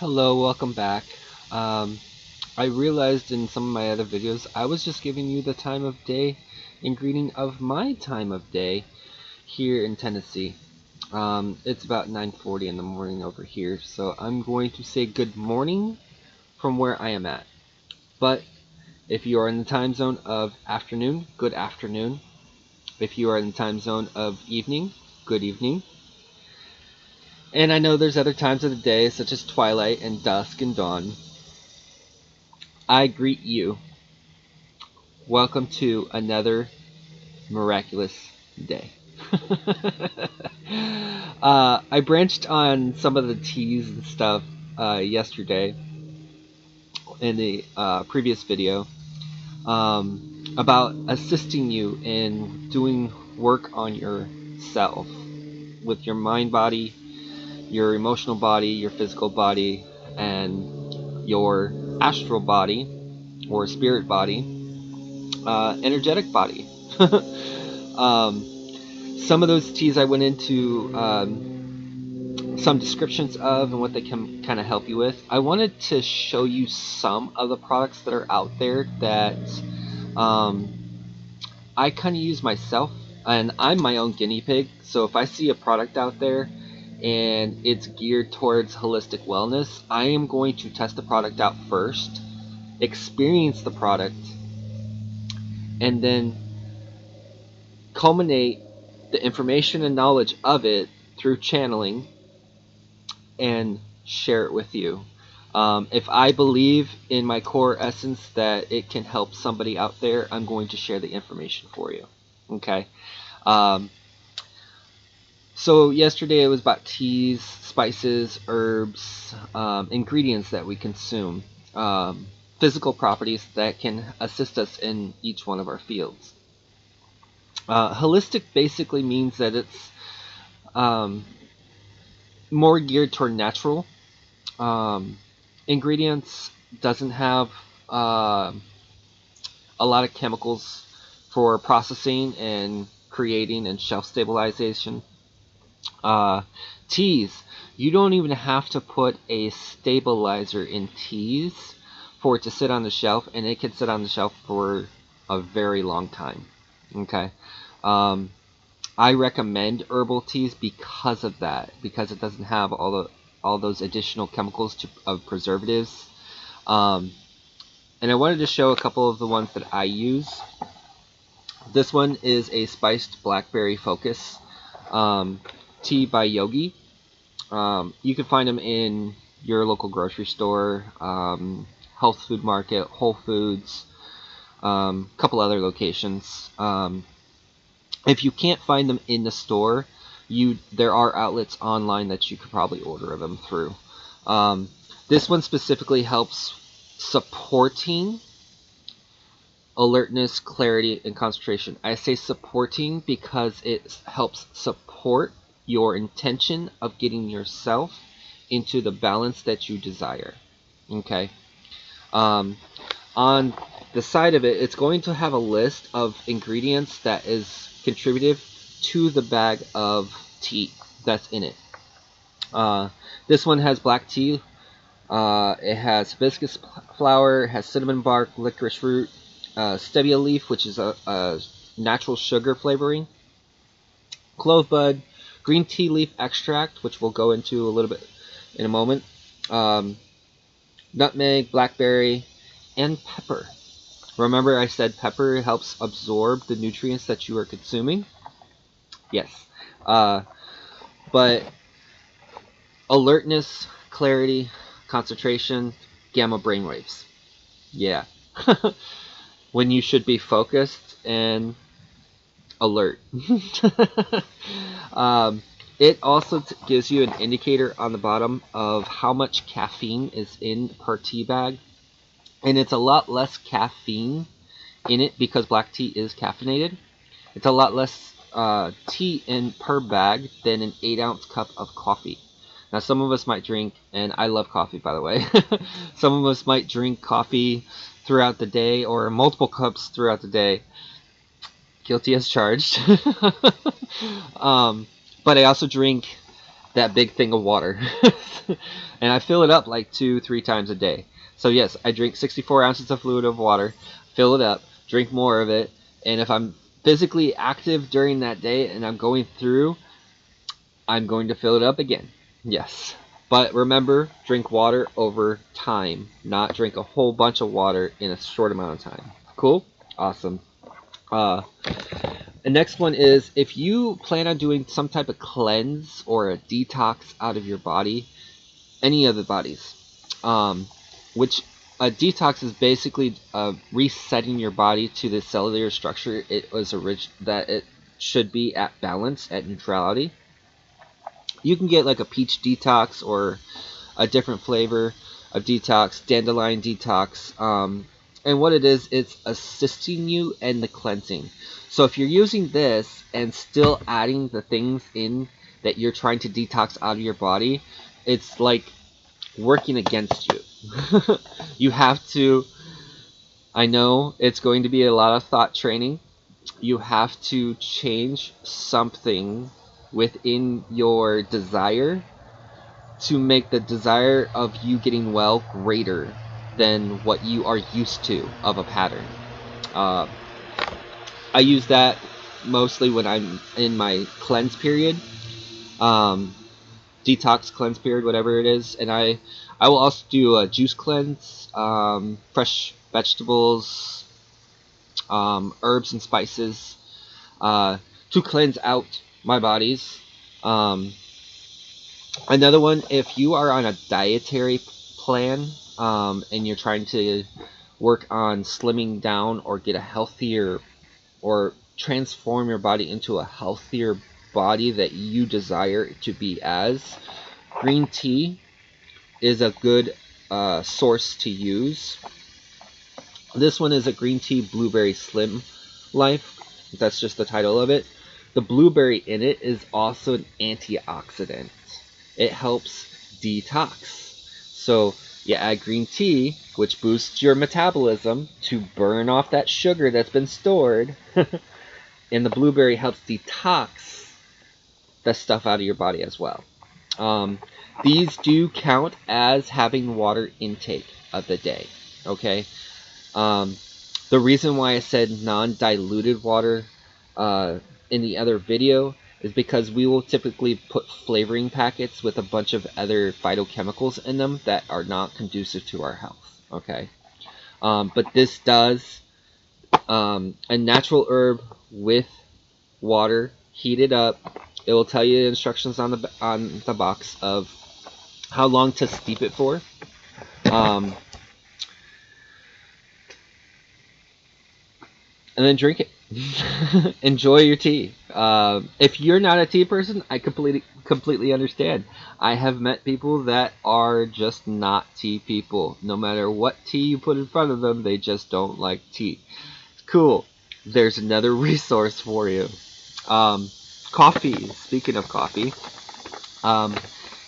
Hello, welcome back. Um, I realized in some of my other videos I was just giving you the time of day and greeting of my time of day here in Tennessee. It's about 9:40 in the morning over here, so I'm going to say good morning from where I am at. But if you are in the time zone of afternoon, good afternoon. If you are in the time zone of evening, good evening. And I know there's other times of the day, such as twilight and dusk and dawn. I greet you. Welcome to another miraculous day. I branched on some of the teas and stuff yesterday in the previous video about assisting you in doing work on yourself with your mind body, your emotional body, your physical body, and your astral body or spirit body, energetic body. um, some of those teas I went into some descriptions of and what they can kind of help you with. I wanted to show you some of the products that are out there that um, I kind of use myself, and I'm my own guinea pig. So if I see a product out there and it's geared towards holistic wellness, I am going to test the product out first, experience the product, and then culminate the information and knowledge of it through channeling and share it with you. If I believe in my core essence that it can help somebody out there, I'm going to share the information for you. Okay. Um, so yesterday it was about teas, spices, herbs, ingredients that we consume, physical properties that can assist us in each one of our fields. Holistic basically means that it's um, more geared toward natural ingredients, doesn't have a lot of chemicals for processing and creating and shelf stabilization. Teas, you don't even have to put a stabilizer in teas for it to sit on the shelf, and it can sit on the shelf for a very long time. Okay. Um, I recommend herbal teas because of that, because it doesn't have all those additional chemicals of preservatives. Um, and I wanted to show a couple of the ones that I use. This one is a spiced blackberry focus tea by Yogi. You can find them in your local grocery store, health food market, Whole Foods, a couple other locations. If you can't find them in the store, there are outlets online that you could probably order them through. This one specifically helps supporting alertness, clarity, and concentration. I say supporting because it helps support your intention of getting yourself into the balance that you desire. Okay. On the side of it, it's going to have a list of ingredients that is contributive to the bag of tea that's in it. This one has black tea. It has hibiscus flower, it has cinnamon bark, licorice root, stevia leaf, which is a natural sugar flavoring, clove bud, green tea leaf extract, which we'll go into a little bit in a moment, nutmeg, blackberry, and pepper. Remember I said pepper helps absorb the nutrients that you are consuming? Yes. But alertness, clarity, concentration, gamma brainwaves. Yeah. When you should be focused and alert. It also gives you an indicator on the bottom of how much caffeine is in per tea bag. And it's a lot less caffeine in it because black tea is caffeinated. It's a lot less tea in per bag than an 8-ounce cup of coffee. Now, some of us might drink, and I love coffee, by the way. Some of us might drink coffee throughout the day or multiple cups throughout the day. Guilty as charged. But I also drink that big thing of water. And I fill it up like 2-3 times a day. So yes, I drink 64 ounces of fluid of water, fill it up, drink more of it, and if I'm physically active during that day and I'm going through, I'm going to fill it up again. Yes. But remember, drink water over time, not drink a whole bunch of water in a short amount of time. Cool? Awesome. The next one is, if you plan on doing some type of cleanse or a detox out of your body, any of the bodies, which a detox is basically resetting your body to the cellular structure that it should be at balance, at neutrality. You can get like a peach detox or a different flavor of detox, dandelion detox. And what it is, it's assisting you in the cleansing. So if you're using this and still adding the things in that you're trying to detox out of your body, it's like working against you. You have to, I know it's going to be a lot of thought training. You have to change something within your desire to make the desire of you getting well greater than what you are used to of a pattern. I use that mostly when I'm in my cleanse period, detox cleanse period, whatever it is, and I will also do a juice cleanse, fresh vegetables, herbs and spices, to cleanse out my bodies. Another one, if you are on a dietary plan, and you're trying to work on slimming down or get a healthier, or transform your body into a healthier body that you desire to be as, green tea is a good source to use. This one is a green tea blueberry slim life. That's just the title of it. The blueberry in it is also an antioxidant. It helps detox. So you add green tea, which boosts your metabolism to burn off that sugar that's been stored. And the blueberry helps detox the stuff out of your body as well. These do count as having water intake of the day. Okay. The reason why I said non-diluted water in the other video is because we will typically put flavoring packets with a bunch of other phytochemicals in them that are not conducive to our health. Okay. But this does, a natural herb with water, heat it up. It will tell you the instructions on the box of how long to steep it for. And then drink it. Enjoy your tea. If you're not a tea person, I completely understand. I have met people that are just not tea people. No matter what tea you put in front of them, they just don't like tea. Cool. There's another resource for you. Coffee. Speaking of coffee,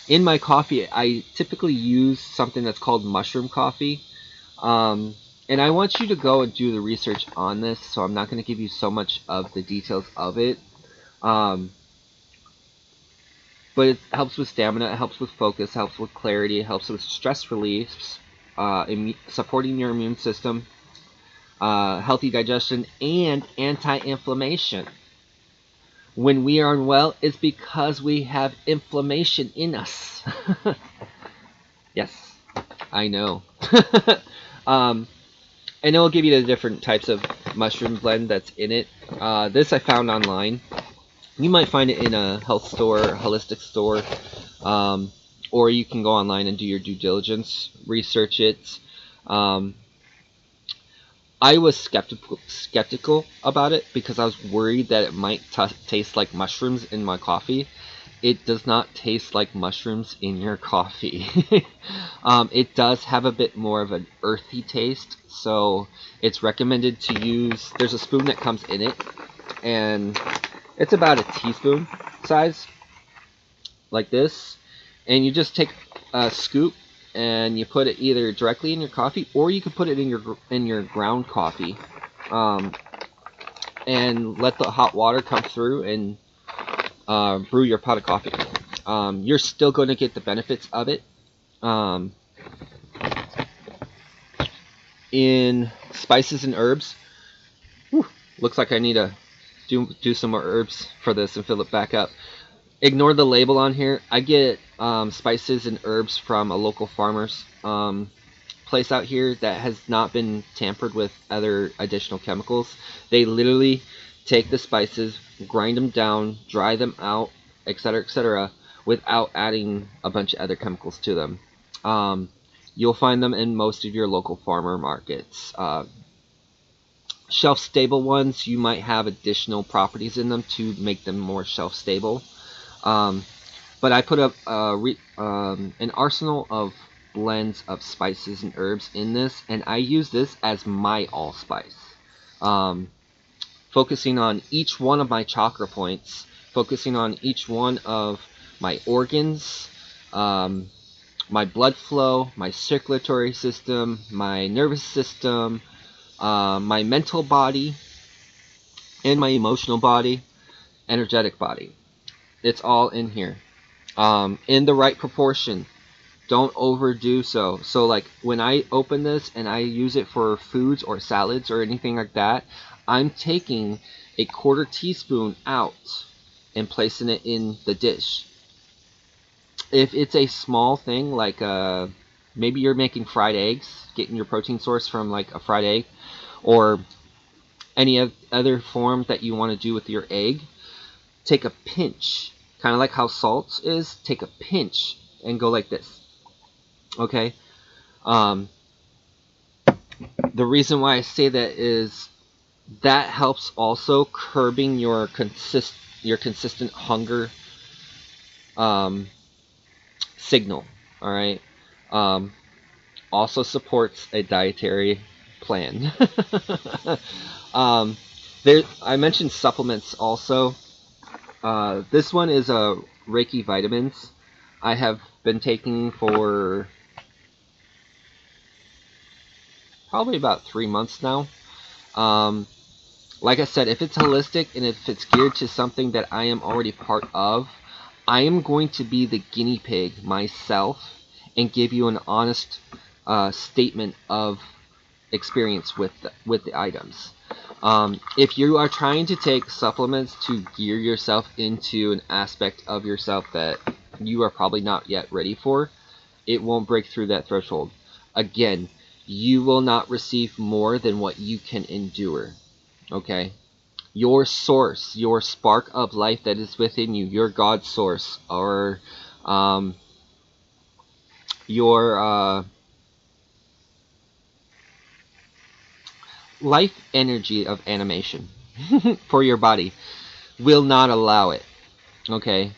in my coffee, I typically use something that's called mushroom coffee. And I want you to go and do the research on this, so I'm not going to give you so much of the details of it. But it helps with stamina, it helps with focus, it helps with clarity, it helps with stress relief, supporting your immune system, healthy digestion, and anti-inflammation. When we are unwell, it's because we have inflammation in us. Yes, I know. And it'll give you the different types of mushroom blend that's in it. This I found online. You might find it in a health store, holistic store, or you can go online and do your due diligence, research it. I was skeptical about it because I was worried that it might taste like mushrooms in my coffee. It does not taste like mushrooms in your coffee. It does have a bit more of an earthy taste, so it's recommended to use, there's a spoon that comes in it, and it's about a teaspoon size, like this, and you just take a scoop and you put it either directly in your coffee, or you can put it in your ground coffee, and let the hot water come through and brew your pot of coffee. You're still going to get the benefits of it. Um, in spices and herbs, whew, looks like I need to do some more herbs for this and fill it back up. Ignore the label on here. I get spices and herbs from a local farmer's place out here that has not been tampered with other additional chemicals. They literally take the spices, grind them down, dry them out, etc., without adding a bunch of other chemicals to them. You'll find them in most of your local farmer markets. Shelf stable ones, you might have additional properties in them to make them more shelf stable. But I put up an arsenal of blends of spices and herbs in this, and I use this as my allspice. Focusing on each one of my chakra points, focusing on each one of my organs, my blood flow, my circulatory system, my nervous system, my mental body, and my emotional body, energetic body. It's all in here. In the right proportion. Don't overdo so. So like when I open this and I use it for foods or salads or anything like that, I'm taking a 1/4 teaspoon out and placing it in the dish. If it's a small thing like maybe you're making fried eggs, getting your protein source from like a fried egg, or any other form that you want to do with your egg, take a pinch, kind of like how salt is. Take a pinch and go like this. Okay. The reason why I say that is that helps also curbing your consistent hunger signal. All right. Also supports a dietary plan. There, I mentioned supplements also. This one is a Reiki vitamins. I have been taking for probably about 3 months now. Like I said, if it's holistic and if it's geared to something that I am already part of, I am going to be the guinea pig myself and give you an honest statement of experience with the items. If you are trying to take supplements to gear yourself into an aspect of yourself that you are probably not yet ready for, it won't break through that threshold. Again, you will not receive more than what you can endure. Okay? Your source, your spark of life that is within you, your God source, or your life energy of animation for your body will not allow it. Okay?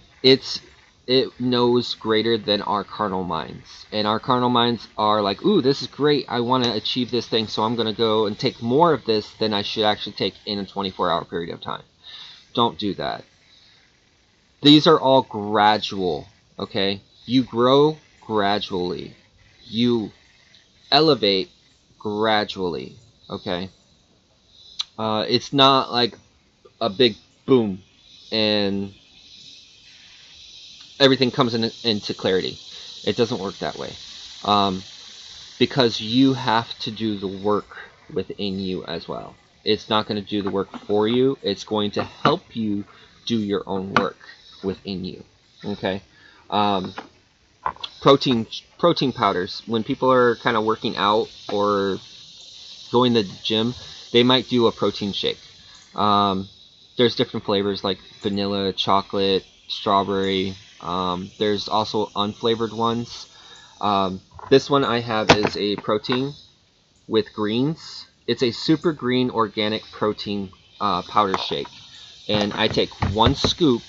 It knows greater than our carnal minds. And our carnal minds are like, ooh, this is great. I want to achieve this thing, so I'm going to go and take more of this than I should actually take in a 24-hour period of time. Don't do that. These are all gradual, okay? You grow gradually. You elevate gradually, okay? It's not like a big boom and everything comes into clarity. It doesn't work that way. Because you have to do the work within you as well. It's not going to do the work for you. It's going to help you do your own work within you. Okay. Um, protein powders. When people are kind of working out or going to the gym, they might do a protein shake. There's different flavors like vanilla, chocolate, strawberry. There's also unflavored ones. This one I have is a protein with greens. It's a super green organic protein powder shake. And I take 1 scoop,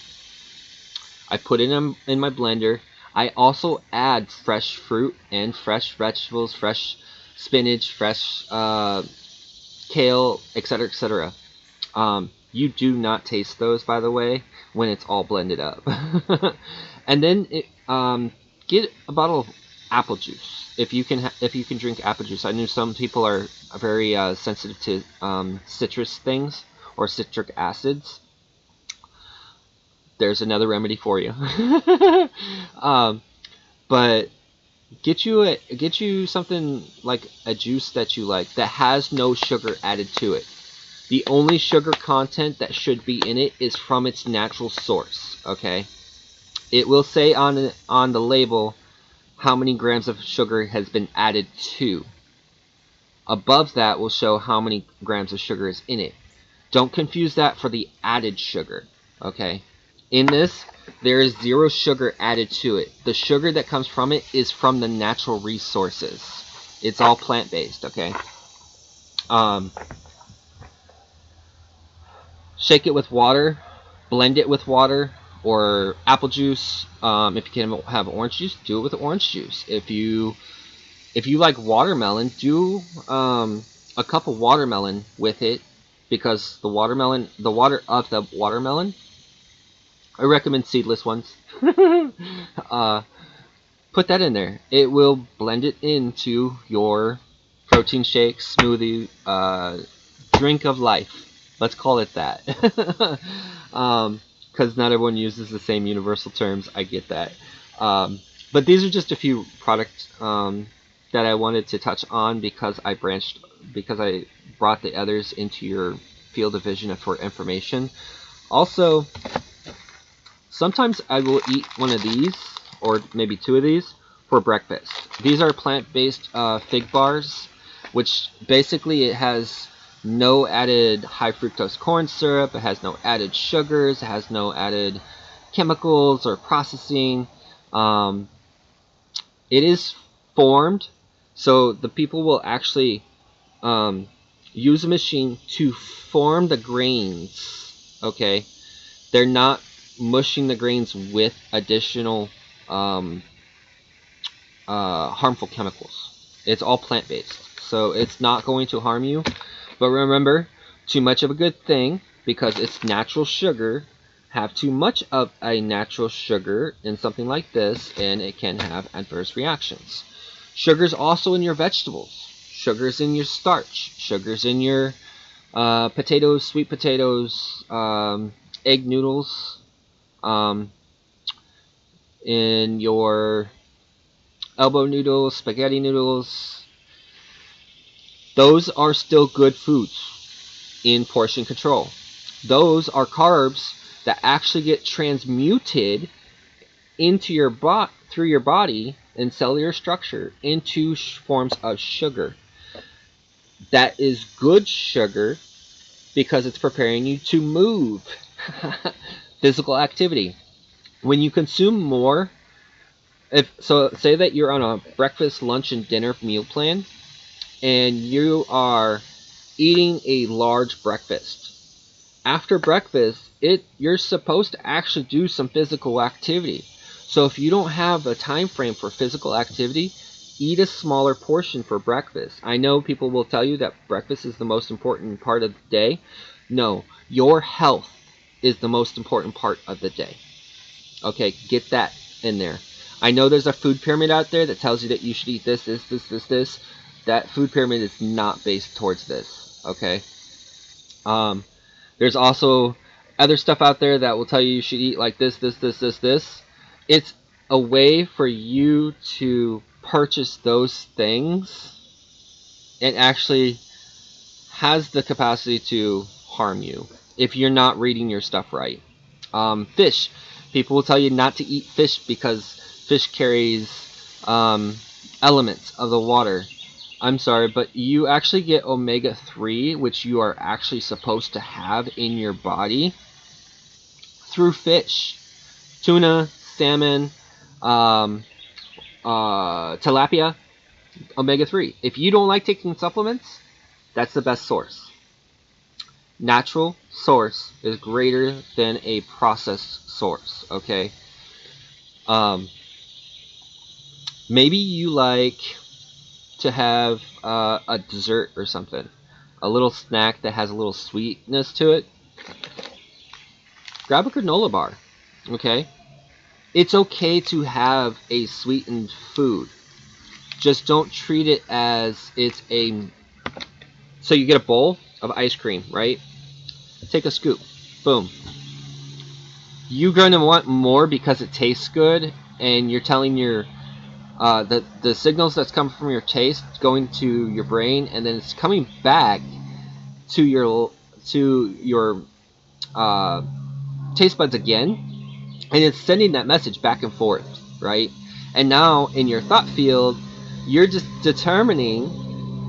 I put it in my blender. I also add fresh fruit and fresh vegetables, fresh spinach, fresh kale, etc., etc. You do not taste those, by the way, when it's all blended up. And then get a bottle of apple juice if you can. If you can drink apple juice, I know some people are very sensitive to citrus things or citric acids. there's another remedy for you. But get you something like a juice that you like that has no sugar added to it. The only sugar content that should be in it is from its natural source. Okay, it will say on the label how many grams of sugar has been added to. Above that will show how many grams of sugar is in it. Don't confuse that for the added sugar. Okay, in this, there is 0 sugar added to it. The sugar that comes from it is from the natural resources. It's all plant-based, okay? Shake it with water, blend it with water, or apple juice. If you can have orange juice, do it with orange juice. If you like watermelon, do a cup of watermelon with it, because the water of the watermelon, I recommend seedless ones. Put that in there. It will blend it into your protein shake, smoothie, drink of life. Let's call it that. Because not everyone uses the same universal terms. I get that. But these are just a few products that I wanted to touch on because I brought the others into your field of vision for information. Also, sometimes I will eat one of these, or maybe 2 of these, for breakfast. These are plant-based fig bars, which basically it has no added high fructose corn syrup, it has no added sugars, it has no added chemicals or processing. It is formed, so the people will actually use a machine to form the grains, okay? They're not mushing the grains with additional harmful chemicals. It's all plant-based, so it's not going to harm you. But remember, too much of a good thing, because it's natural sugar. Have too much of a natural sugar in something like this, and it can have adverse reactions. Sugar's also in your vegetables. Sugar's in your starch. Sugar's in your potatoes, sweet potatoes, egg noodles, in your elbow noodles, spaghetti noodles. Those are still good foods in portion control. Those are carbs that actually get transmuted into your through your body and cellular structure into forms of sugar. That is good sugar because it's preparing you to move. Physical activity. When you consume more, say that you're on a breakfast, lunch, and dinner meal plan, and you are eating a large breakfast. After breakfast, you're supposed to actually do some physical activity. So if you don't have a time frame for physical activity, eat a smaller portion for breakfast. I know people will tell you that breakfast is the most important part of the day. No, your health is the most important part of the day. Okay, get that in there. I know there's a food pyramid out there that tells you that you should eat this. That food pyramid is not based towards this. Okay. There's also other stuff out there that will tell you should eat like this. It's a way for you to purchase those things and actually has the capacity to harm you if you're not reading your stuff right. Fish. People will tell you not to eat fish because fish carries elements of the water. I'm sorry, but you actually get omega-3, which you are actually supposed to have in your body, through fish. Tuna, salmon, tilapia, omega-3. If you don't like taking supplements, that's the best source. Natural source is greater than a processed source, okay? Maybe you like to have a dessert or something, a little snack that has a little sweetness to it. Grab a granola bar, okay? It's okay to have a sweetened food. Just don't treat it as it's a... So you get a bowl of ice cream, right? Take a scoop. Boom. you're going to want more because it tastes good, and you're telling your the signals that's coming from your taste going to your brain, and then it's coming back to your uh, taste buds again, and it's sending that message back and forth, right? And now in your thought field, you're just determining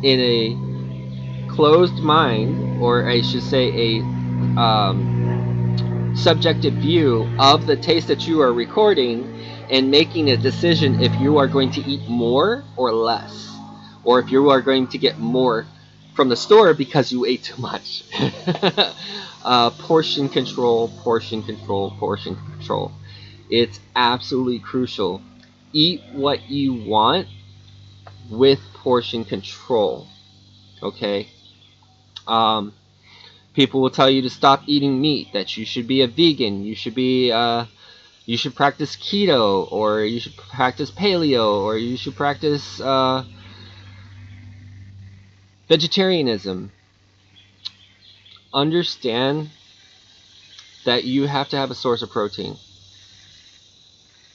in a closed mind, or I should say a subjective view of the taste that you are recording, and making a decision if you are going to eat more or less, or if you are going to get more from the store because you ate too much. Portion control, portion control, portion control. It's absolutely crucial. Eat what you want with portion control. Okay. Um, People will tell you to stop eating meat. That you should be a vegan. You should practice keto, or you should practice paleo, or you should practice vegetarianism. Understand that you have to have a source of protein.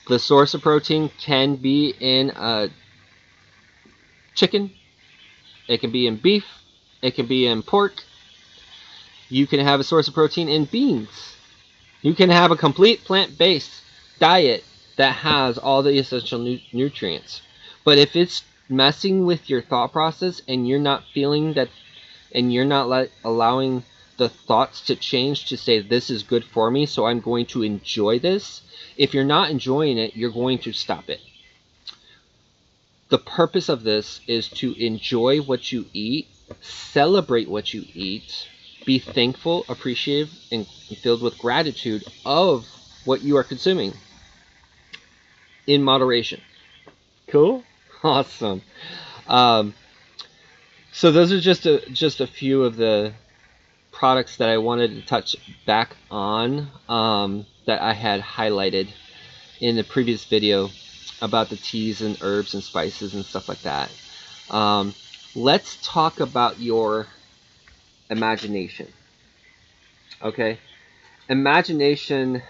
The source of protein can be in chicken, it can be in beef, it can be in pork. You can have a source of protein in beans. You can have a complete plant-based diet that has all the essential nutrients. But if it's messing with your thought process, and you're not feeling that, and you're not allowing the thoughts to change to say, this is good for me, so I'm going to enjoy this. If you're not enjoying it, you're going to stop it. The purpose of this is to enjoy what you eat, celebrate what you eat, be thankful, appreciative, and filled with gratitude of what you are consuming in moderation. Cool? Awesome. Um, so those are just a few of the products that I wanted to touch back on, that I had highlighted in the previous video about the teas and herbs and spices and stuff like that. Let's talk about your imagination. Okay? Imagination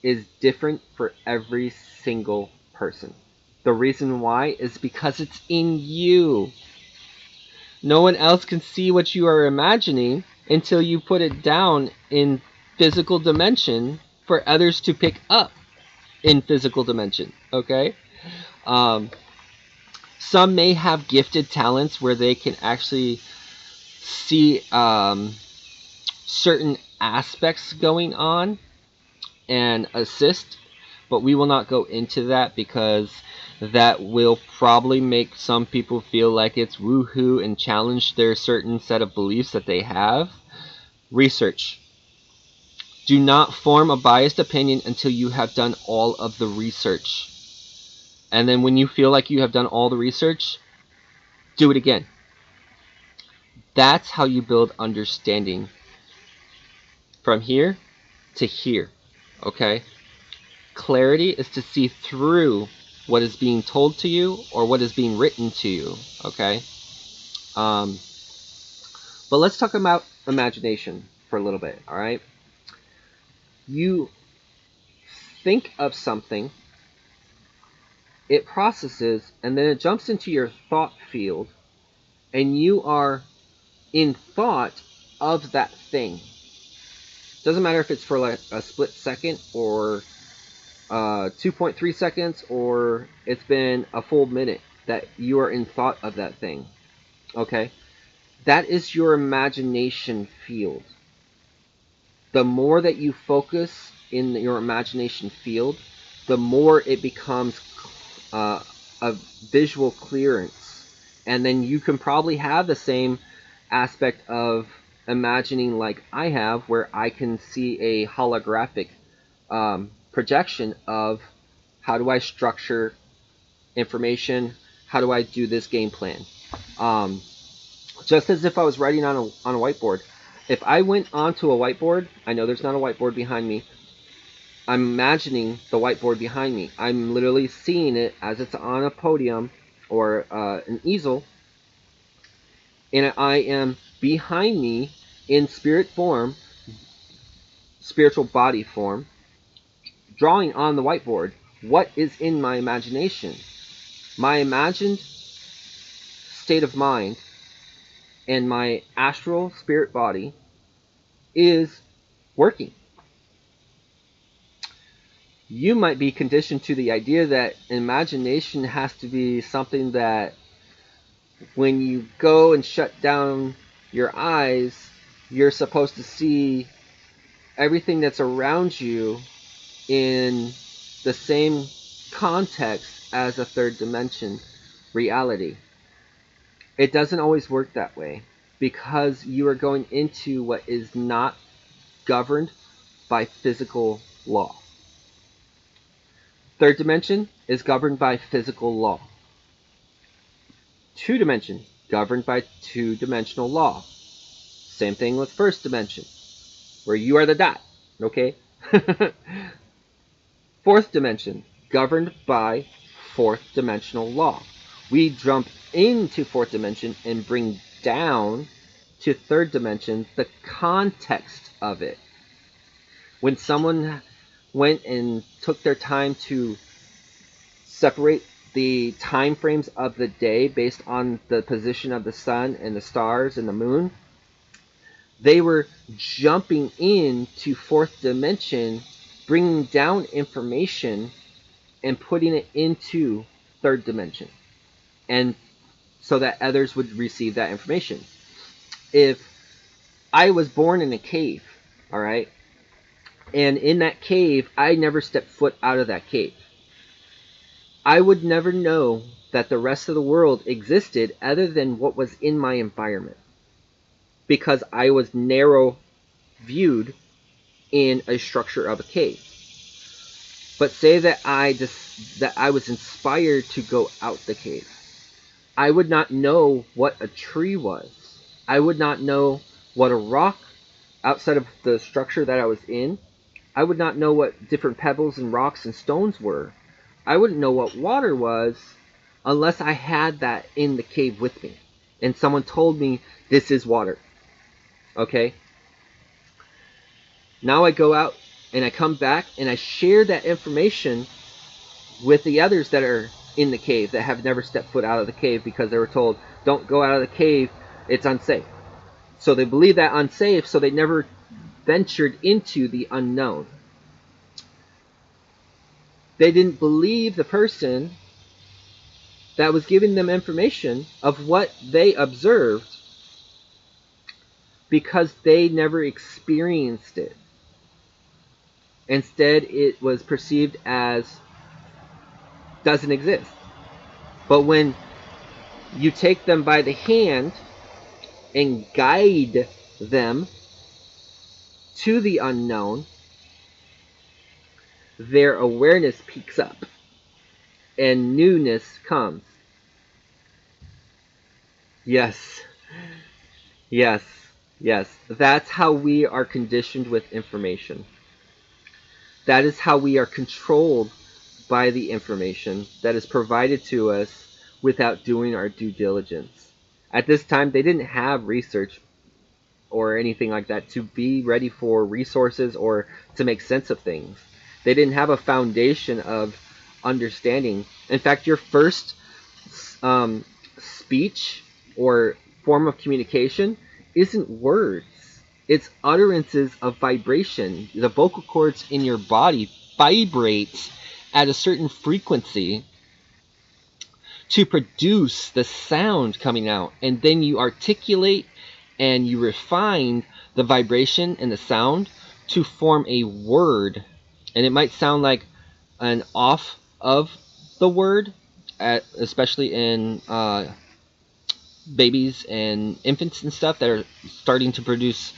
is different for every single person. The reason why is because it's in you. No one else can see what you are imagining until you put it down in physical dimension for others to pick up in physical dimension. Okay? Um, some may have gifted talents where they can actually see certain aspects going on and assist, but we will not go into that because that will probably make some people feel like it's woohoo and challenge their certain set of beliefs that they have. Research. Do not form a biased opinion until you have done all of the research. And then when you feel like you have done all the research, do it again. That's how you build understanding from here to here. Okay? Clarity is to see through what is being told to you or what is being written to you. Okay? But let's talk about imagination for a little bit. All right? You think of something, it processes, and then it jumps into your thought field, and you are in thought of that thing. Doesn't matter if it's for like a split second or 2.3 seconds, or it's been a full minute that you are in thought of that thing. Okay? That is your imagination field. The more that you focus in your imagination field, the more it becomes a visual clearance. And then you can probably have the same aspect of imagining like I have, where I can see a holographic projection of how do I structure information, how do I do this game plan. Just as if I was writing on a whiteboard. If I went onto a whiteboard, I know there's not a whiteboard behind me, I'm imagining the whiteboard behind me. I'm literally seeing it as it's on a podium or an easel, and I am behind me in spirit form, spiritual body form, drawing on the whiteboard what is in my imagination. My imagined state of mind and my astral spirit body is working. You might be conditioned to the idea that imagination has to be something that when you go and shut down your eyes, you're supposed to see everything that's around you in the same context as a third dimension reality. It doesn't always work that way because you are going into what is not governed by physical law. Third dimension is governed by physical law. Two dimension, governed by two-dimensional law. Same thing with first dimension, where you are the dot, okay? Fourth dimension, governed by fourth dimensional law. We jump into fourth dimension and bring down to third dimension the context of it. When someone went and took their time to separate the time frames of the day based on the position of the sun and the stars and the moon, they were jumping into fourth dimension, bringing down information and putting it into third dimension, and so that others would receive that information. If I was born in a cave, all right, and in that cave I never stepped foot out of that cave, I would never know that the rest of the world existed other than what was in my environment, because I was narrow viewed in a structure of a cave. But say that I was inspired to go out the cave. I would not know what a tree was. I would not know what a rock outside of the structure that I was in. I would not know what different pebbles and rocks and stones were. I wouldn't know what water was unless I had that in the cave with me and someone told me this is water. Okay? Now I go out and I come back and I share that information with the others that are in the cave that have never stepped foot out of the cave because they were told, don't go out of the cave, it's unsafe. So they believe that unsafe, so they never ventured into the unknown. They didn't believe the person that was giving them information of what they observed because they never experienced it. Instead, it was perceived as doesn't exist. But when you take them by the hand and guide them to the unknown, their awareness peaks up and newness comes. Yes, yes, yes. That's how we are conditioned with information. That is how we are controlled by the information that is provided to us without doing our due diligence. At this time, they didn't have research or anything like that to be ready for resources or to make sense of things. They didn't have a foundation of understanding. In fact, your first speech or form of communication isn't words. It's utterances of vibration. The vocal cords in your body vibrate at a certain frequency to produce the sound coming out. And then you articulate and you refine the vibration and the sound to form a word. And it might sound like an off of the word, especially in babies and infants and stuff that are starting to produce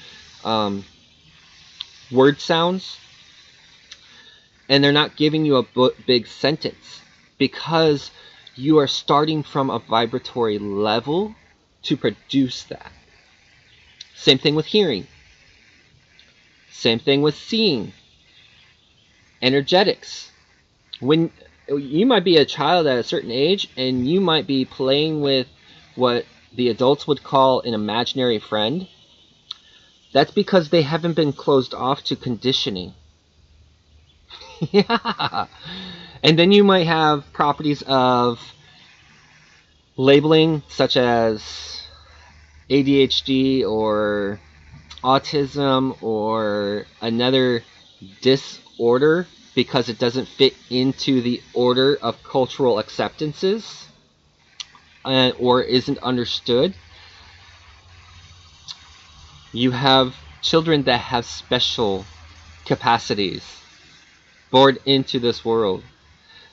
word sounds. And they're not giving you a big sentence because you are starting from a vibratory level to produce that. Same thing with hearing. Same thing with seeing. Energetics. When you might be a child at a certain age and you might be playing with what the adults would call an imaginary friend, that's because they haven't been closed off to conditioning. Yeah. And then you might have properties of labeling, such as ADHD or autism or another disorder because it doesn't fit into the order of cultural acceptances or isn't understood. You have children that have special capacities born into this world.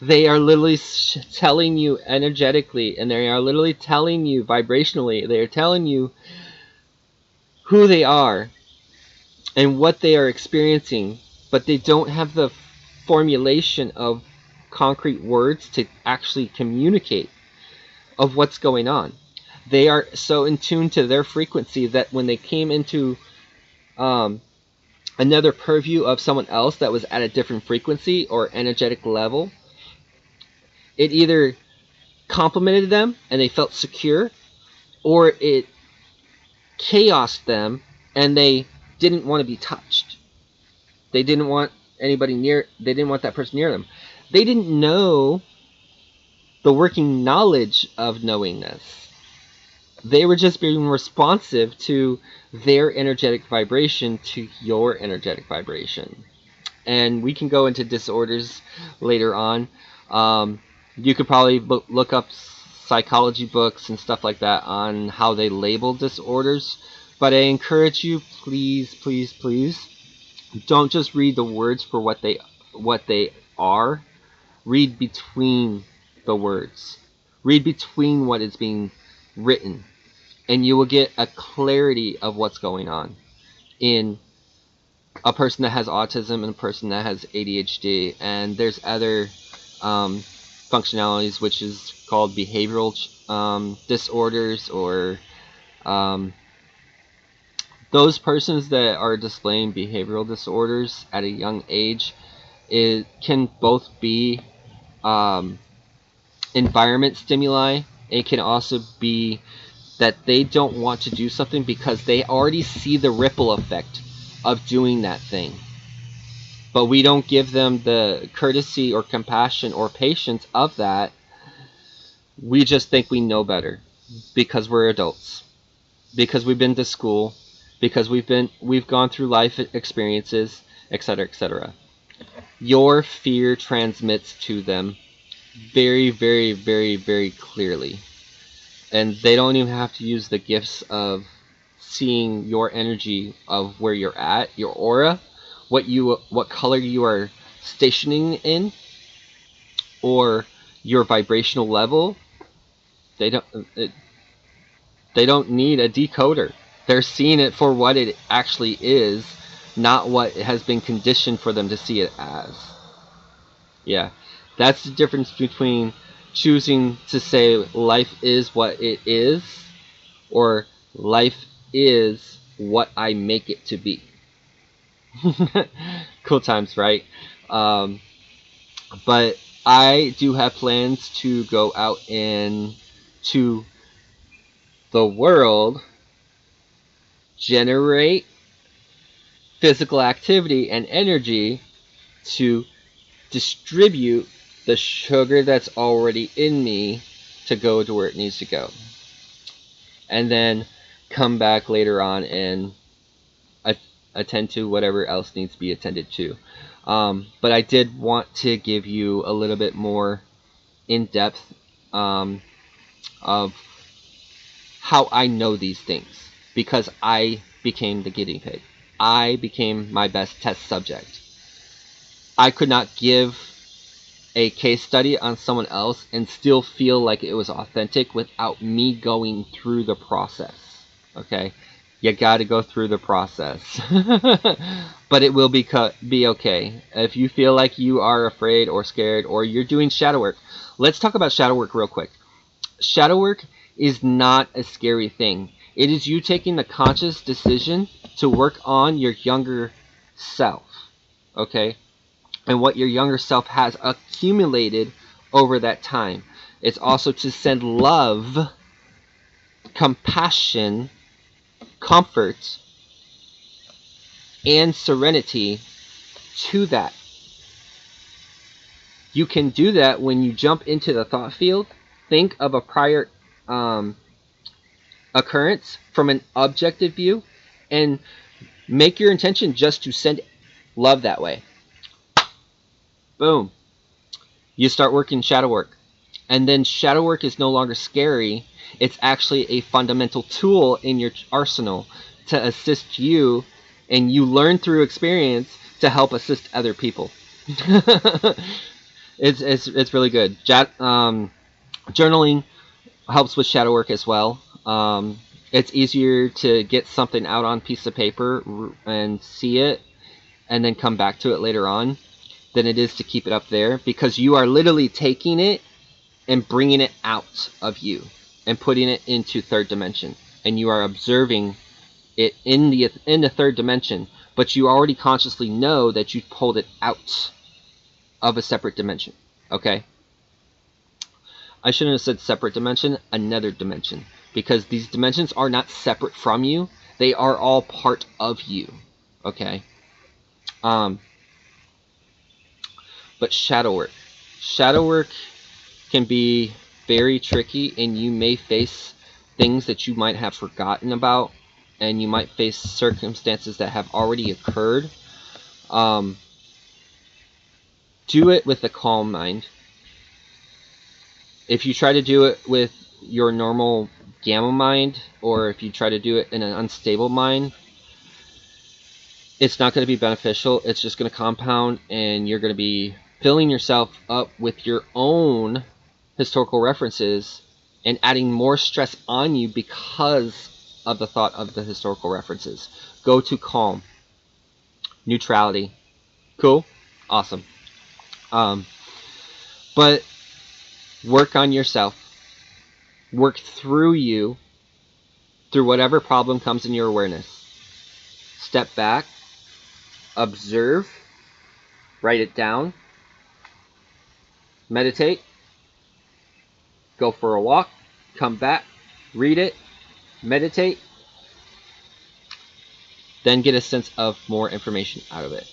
They are literally telling you energetically, and they are literally telling you vibrationally, they are telling you who they are and what they are experiencing, but they don't have the formulation of concrete words to actually communicate of what's going on. They are so in tune to their frequency that when they came into um, another purview of someone else that was at a different frequency or energetic level, it either complimented them and they felt secure, or it chaosed them and they didn't want to be touched. They didn't want anybody near. They didn't want that person near them. They didn't know the working knowledge of knowing this. They were just being responsive to their energetic vibration to your energetic vibration. And we can go into disorders later on. You could probably look up psychology books and stuff like that on how they label disorders. But I encourage you, please, please, please, don't just read the words for what they are. Read between the words. Read between what is being written, and you will get a clarity of what's going on in a person that has autism and a person that has ADHD. And there's other functionalities, which is called behavioral disorders, or those persons that are displaying behavioral disorders at a young age. It can both be environment stimuli. It can also be that they don't want to do something because they already see the ripple effect of doing that thing. But we don't give them the courtesy or compassion or patience of that. We just think we know better because we're adults, because we've been to school, because we've gone through life experiences, etc., etc. Your fear transmits to them very, very, very, very clearly. And they don't even have to use the gifts of seeing your energy of where you're at, your aura, what color you are stationing in, or your vibrational level. They don't they don't need a decoder. They're seeing it for what it actually is, not what has been conditioned for them to see it as. Yeah. That's the difference between choosing to say life is what it is, or life is what I make it to be. Cool times, right? Um, but I do have plans to go out into the world, generate physical activity and energy to distribute the sugar that's already in me to go to where it needs to go. And then come back later on and attend to whatever else needs to be attended to. But I did want to give you a little bit more in depth of how I know these things, because I became the guinea pig. I became my best test subject. I could not give a case study on someone else and still feel like it was authentic without me going through the process. Okay? You got to go through the process. But it will be okay. If you feel like you are afraid or scared or you're doing shadow work, let's talk about shadow work real quick. Shadow work is not a scary thing. It is you taking the conscious decision to work on your younger self. Okay? And what your younger self has accumulated over that time. It's also to send love, compassion, comfort, and serenity to that. You can do that when you jump into the thought field. Think of a prior occurrence from an objective view and make your intention just to send love that way. Boom. You start working shadow work. And then shadow work is no longer scary. It's actually a fundamental tool in your arsenal to assist you, and you learn through experience to help assist other people. It's really good. Journaling helps with shadow work as well. It's easier to get something out on a piece of paper and see it and then come back to it later on than it is to keep it up there, because you are literally taking it and bringing it out of you and putting it into third dimension, and you are observing it in the third dimension, but you already consciously know that you pulled it out of a separate dimension. Okay, I shouldn't have said separate dimension, another dimension, because these dimensions are not separate from you. They are all part of you. Okay. But shadow work can be very tricky, and you may face things that you might have forgotten about, and you might face circumstances that have already occurred. Do it with a calm mind. If you try to do it with your normal gamma mind, or if you try to do it in an unstable mind, it's not going to be beneficial. It's just going to compound, and you're going to be filling yourself up with your own historical references and adding more stress on you because of the thought of the historical references. Go to calm, neutrality. Cool, awesome. But work on yourself. Work through you, through whatever problem comes in your awareness. Step back, observe, write it down, meditate, go for a walk, come back, read it, meditate, then get a sense of more information out of it.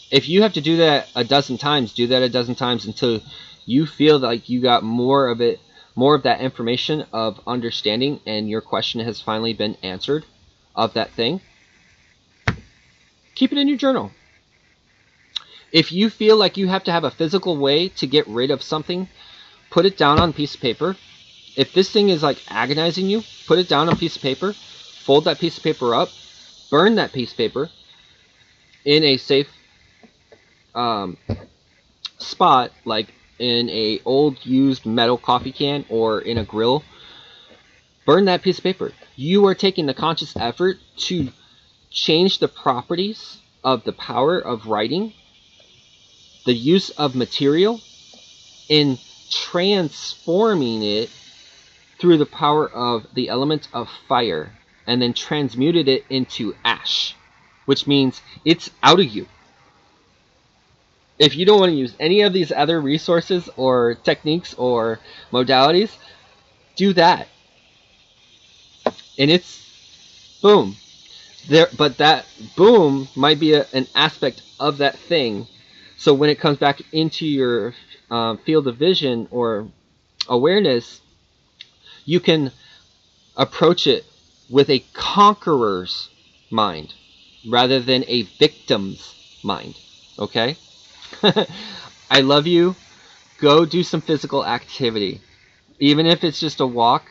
If you have to do that a dozen times, do that a dozen times until you feel like you got more of that information of understanding, and your question has finally been answered of that thing. Keep it in your journal. If you feel like you have to have a physical way to get rid of something, put it down on a piece of paper. If this thing is like agonizing you, put it down on a piece of paper, fold that piece of paper up, burn that piece of paper in a safe spot, like in a old used metal coffee can or in a grill. Burn that piece of paper. You are taking the conscious effort to change the properties of the power of writing, the use of material, in transforming it through the power of the element of fire, and then transmuted it into ash, which means it's out of you. If you don't want to use any of these other resources or techniques or modalities, do that. And it's boom. But that boom might be an aspect of that thing. So when it comes back into your field of vision or awareness, you can approach it with a conqueror's mind rather than a victim's mind. Okay? I love you. Go do some physical activity. Even if it's just a walk,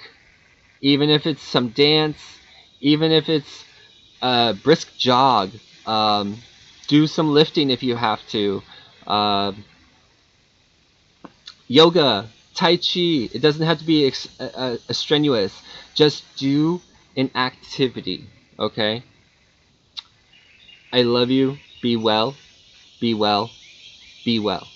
even if it's some dance, even if it's a brisk jog. Do some lifting if you have to. Yoga, Tai Chi. It doesn't have to be strenuous. Just do an activity, okay? I love you. Be well. Be well. Be well.